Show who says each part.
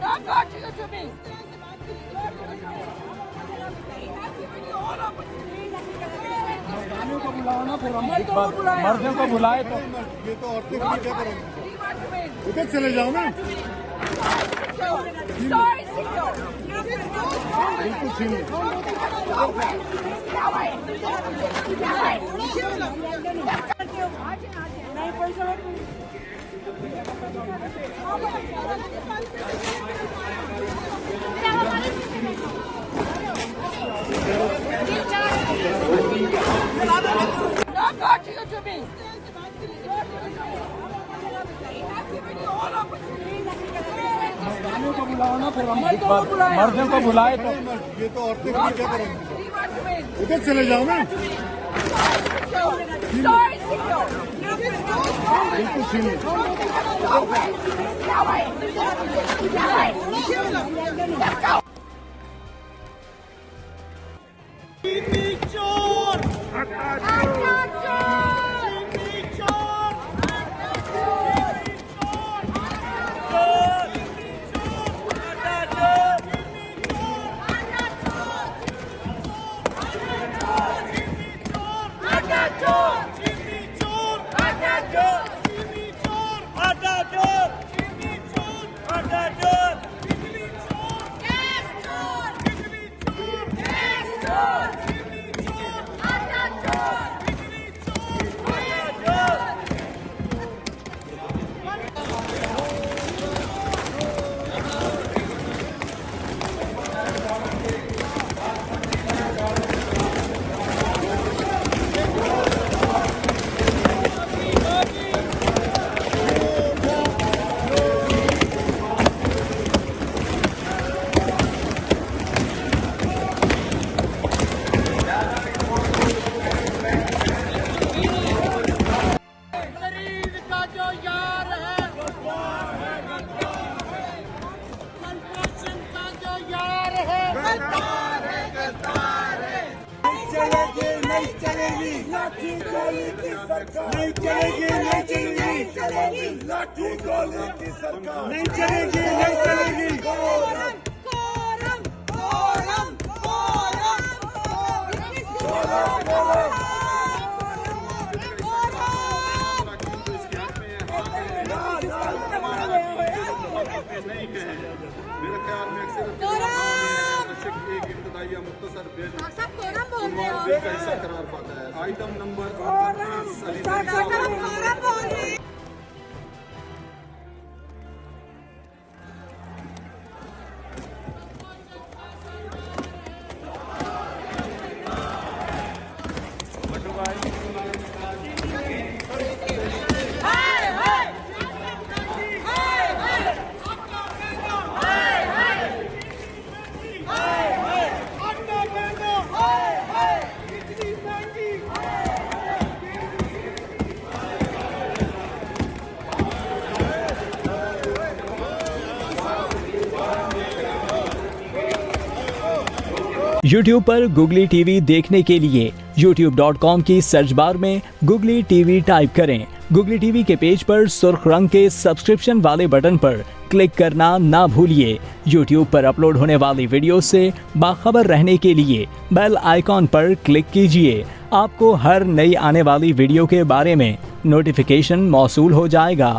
Speaker 1: Not got you to me.
Speaker 2: को बुलाओ ना, फिर हम मर्दों को बुलाए तो
Speaker 3: ये तो औरतें भी क्या करेंगे? उधर चले जाओ ना। बिल्कुल छीनिए।
Speaker 1: Not got you to me.
Speaker 2: को बुलाओ ना, फिर हम मर्दों को बुलाए तो
Speaker 3: ये तो औरतें भी क्या करेंगे? उधर चले जाओ ना। बिल्कुल छीनिए। नहीं चलेगी, नहीं चलेगी, लाठी गोली की सरकार नहीं चलेगी, नहीं चलेगी।
Speaker 4: मेरे ख्याल में अक्सर एक इब्तदाइया मुख्तसर बिल का हिस्सा करार पाता है। आइटम नंबर
Speaker 5: YouTube पर गुगली टीवी देखने के लिए youtube.com की सर्च बार में गुगली टीवी टाइप करें। गुगली टीवी के पेज पर सुर्ख रंग के सब्सक्रिप्शन वाले बटन पर क्लिक करना ना भूलिए। YouTube पर अपलोड होने वाली वीडियो से बाखबर रहने के लिए बेल आइकॉन पर क्लिक कीजिए। आपको हर नई आने वाली वीडियो के बारे में नोटिफिकेशन मौसूल हो जाएगा।